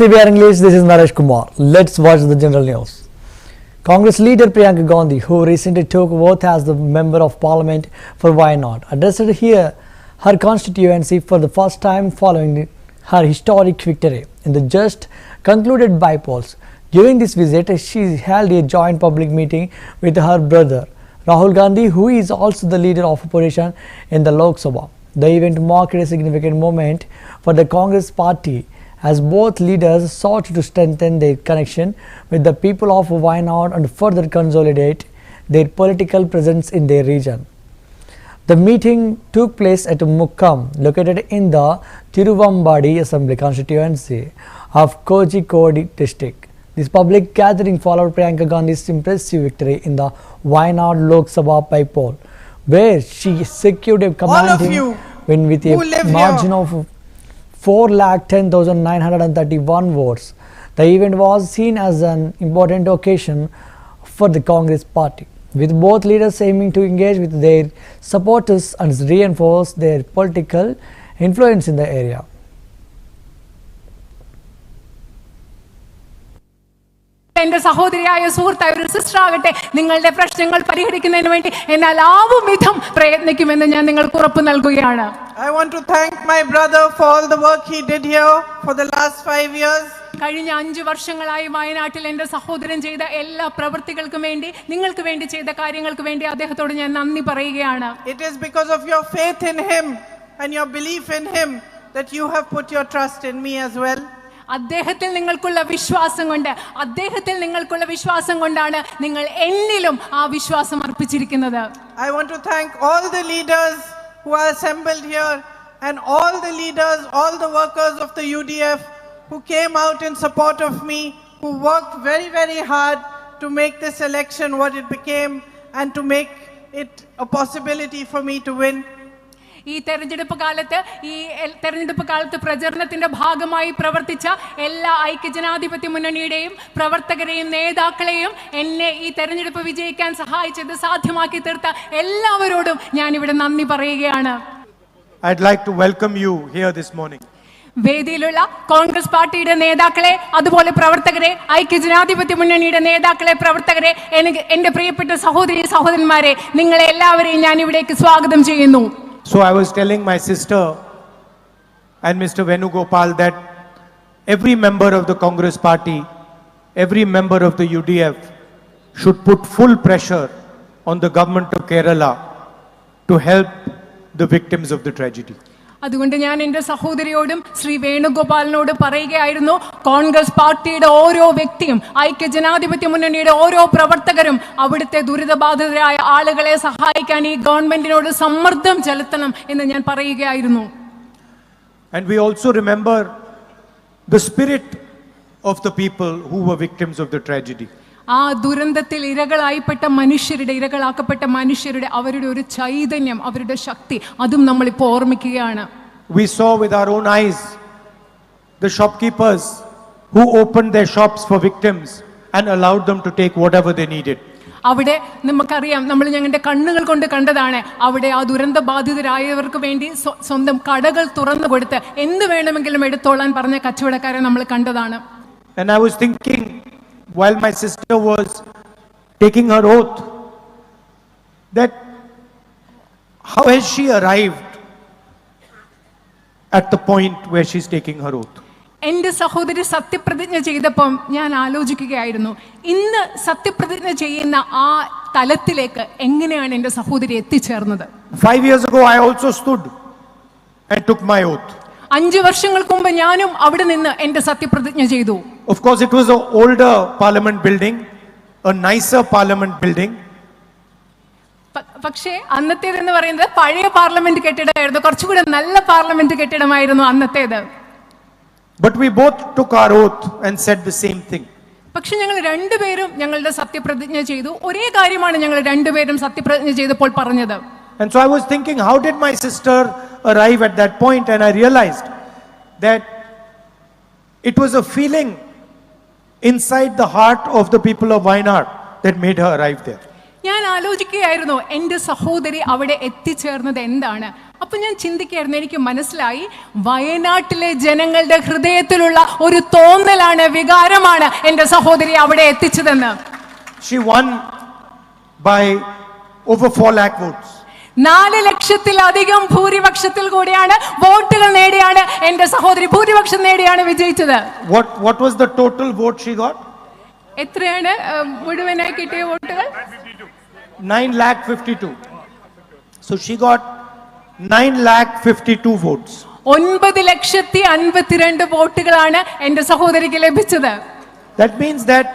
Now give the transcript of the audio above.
CBR English, this is Naresh Kumar. Let's watch the general news. Congress leader Priyanka Gandhi, who recently took oath as the Member of Parliament for Wayanad, addressed here her constituency for the first time following her historic victory in the just concluded by-polls. During this visit, she held a joint public meeting with her brother Rahul Gandhi, who is also the leader of opposition in the Lok Sabha. The event marked a significant moment for the Congress party, as both leaders sought to strengthen their connection with the people of Wayanad and further consolidate their political presence in their region. The meeting took place at Mukkam, located in the Tiruvambadi Assembly constituency of Kozhikode district. This public gathering followed Priyanka Gandhi's impressive victory in the Wayanad Lok Sabha by-poll, where she secured a commanding win with a margin of 4,10,931 votes. The event was seen as an important occasion for the Congress party, with both leaders aiming to engage with their supporters and reinforce their political influence in the area. എന്റെ സഹോദരിയായ സുഹൃത്തായ ഒരു sister ആകട്ടെ, നിങ്ങളുടെ പ്രശ്നങ്ങൾ പരിഹരിക്കുന്നതിന് വേണ്ടി എന്നാൽ ആവും വിധം പ്രയത്നിക്കുമെന്ന് ഞാൻ നിങ്ങൾക്ക് ഉറപ്പ് നൽകുകയാണ്. I want to thank my brother for all the work he did here for the last 5 years. കഴിഞ്ഞ 5 വർഷങ്ങളായി വയനാട്ടിൽ എന്റെ സഹോദരൻ ചെയ്ത എല്ലാ പ്രവൃത്തികൾക്കും വേണ്ടി, നിങ്ങൾക്ക് വേണ്ടി ചെയ്ത കാര്യങ്ങൾക്ക് വേണ്ടി അദ്ദേഹത്തോട് ഞാൻ നന്ദി പറയുകയാണ്. It is because of your faith in him and your belief in him that you have put your trust in me as well. അദ്ദേഹത്തിൽ നിങ്ങൾക്കുള്ള വിശ്വാസം കൊണ്ടാണ് നിങ്ങൾ എന്നിലും ആ വിശ്വാസം അർപ്പിച്ചിരിക്കുന്നത്. I want to thank all the leaders who are assembled here and all the leaders, all the workers of the UDF who came out in support of me, who worked very, very hard to make this election what it became and to make it a possibility for me to win. ഈ തെരഞ്ഞെടുപ്പ് കാലത്ത് പ്രചരണത്തിന്റെ ഭാഗമായി പ്രവർത്തിച്ച എല്ലാ ഐക്യജനാധിപത്യ മുന്നണിയുടെയും പ്രവർത്തകരെയും നേതാക്കളെയും എന്നെ ഈ തെരഞ്ഞെടുപ്പ് വിജയിക്കാൻ സഹായിച്ചത് സാധ്യമാക്കി തീർത്ത എല്ലാവരോടും ഞാൻ ഇവിടെ നന്ദി പറയുകയാണ്. I'd like to welcome you here this morning. വേദിയിലുള്ള Congress പാർട്ടിയുടെ നേതാക്കളെ, അതുപോലെ പ്രവർത്തകരെ, ഐക്യജനാധിപത്യ മുന്നണിയുടെ നേതാക്കളെ, പ്രവർത്തകരെ, എന്റെ പ്രിയപ്പെട്ട സഹോദരന്മാരെ, നിങ്ങളെ എല്ലാവരെയും ഞാൻ ഇവിടേക്ക് സ്വാഗതം ചെയ്യുന്നു. So I was telling my sister and Mr. Venugopal that every member of the Congress party, every member of the UDF should put full pressure on the government of Kerala to help the victims of the tragedy. അതുകൊണ്ട് ഞാൻ എൻ്റെ സഹോദരിയോടും ശ്രീ വേണുഗോപാലിനോട് പറയുകയായിരുന്നു, കോൺഗ്രസ് പാർട്ടിയുടെ ഓരോ വ്യക്തിയും, ഐക്യജനാധിപത്യ മുന്നണിയുടെ ഓരോ പ്രവർത്തകരും അവിടുത്തെ ദുരിതബാധിതരായ ആളുകളെ സഹായിക്കാൻ ഈ ഗവൺമെന്റിനോട് സമ്മർദ്ദം ചെലുത്തണം എന്ന് ഞാൻ പറയുകയായിരുന്നു. And we also remember the spirit of the people who were victims of the tragedy. ആ ദുരന്തത്തിൽ ഇരകളാക്കപ്പെട്ട മനുഷ്യരുടെ അവരുടെ ഒരു ചൈതന്യം, അവരുടെ ശക്തി, അതും നമ്മളിപ്പോൾ ഓർമ്മിക്കുകയാണ്. We saw with our own eyes the shopkeepers who opened their shops for victims and allowed them to take whatever they needed. അവിടെ നമുക്കറിയാം, നമ്മൾ ഞങ്ങളുടെ കണ്ണുകൾ കൊണ്ട് കണ്ടതാണ്, അവിടെ ആ ദുരന്ത ബാധിതരായവർക്ക് വേണ്ടി സ്വന്തം കടകൾ തുറന്നു കൊടുത്ത് എന്ത് വേണമെങ്കിലും എടുത്തോളാൻ പറഞ്ഞ കച്ചവടക്കാരെ നമ്മൾ കണ്ടതാണ്. And I was thinking, while my sister was taking her oath, that how has she arrived at the point where she's taking her oath? എൻ്റെ സഹോദരി സത്യപ്രതിജ്ഞ ചെയ്തപ്പം ഞാൻ ആലോചിക്കുകയായിരുന്നു, ഇന്ന് സത്യപ്രതിജ്ഞ ചെയ്യുന്ന ആ തലത്തിലേക്ക് എങ്ങനെയാണ് എൻ്റെ സഹോദരി എത്തിച്ചേർന്നത്. 5 years ago I also stood and took my oath. 5 വർഷങ്ങൾക്ക് മുമ്പ് ഞാനും അവിടെ നിന്ന് എൻ്റെ സത്യപ്രതിജ്ഞ ചെയ്തു. Of course it was an older parliament building, a nicer parliament building. പക്ഷേ അന്നത്തേതെന്ന് പറയുന്നത് പഴയ പാർലമെന്റ് കെട്ടിടമായിരുന്നു, കുറച്ചുകൂടെ നല്ല parliament കെട്ടിടമായിരുന്നു അന്നത്തേത്. But we both took our oath and said the same thing. പക്ഷെ ഞങ്ങൾ രണ്ടുപേരും ഞങ്ങളുടെ സത്യപ്രതിജ്ഞ ചെയ്തു. ഒരേ കാര്യമാണ് ഞങ്ങൾ രണ്ടുപേരും സത്യപ്രതിജ്ഞ ചെയ്തപ്പോൾ പറഞ്ഞത്. And so I was thinking, how did my sister arrive at that point? And I realized that it was a feeling inside the heart of the people of Wayanad that made her arrive there. ഞാൻ ആലോചിക്കുകയായിരുന്നു, എൻ്റെ സഹോദരി അവിടെ എത്തിച്ചേർന്നത് എന്താണ്. അപ്പൊ ഞാൻ ചിന്തിക്കായിരുന്നു, എനിക്ക് മനസ്സിലായി വയനാട്ടിലെ ജനങ്ങളുടെ ഹൃദയത്തിലുള്ള ഒരു തോന്നലാണ്, വികാരമാണ് എന്റെ സഹോദരി അവിടെ എത്തിച്ചതെന്ന്. She won by over 4 lakh votes. 4 ലക്ഷത്തിലധികം ഭൂരിപക്ഷത്തിൽ കൂടിയാണ് വോട്ടുകൾ നേടിയാണ് എന്റെ സഹോദരി ഭൂരിപക്ഷം നേടിയാണ് വിജയിച്ചത്. What was the total vote she got? എത്രയാണ് മുഴുവനായി കിട്ടിയ വോട്ടുകൾ? 9,52,000. So she got 9,52,000 votes. 9,52,000 വോട്ടുകളാണ് എന്റെ സഹോദരിക്ക് ലഭിച്ചത്. That means that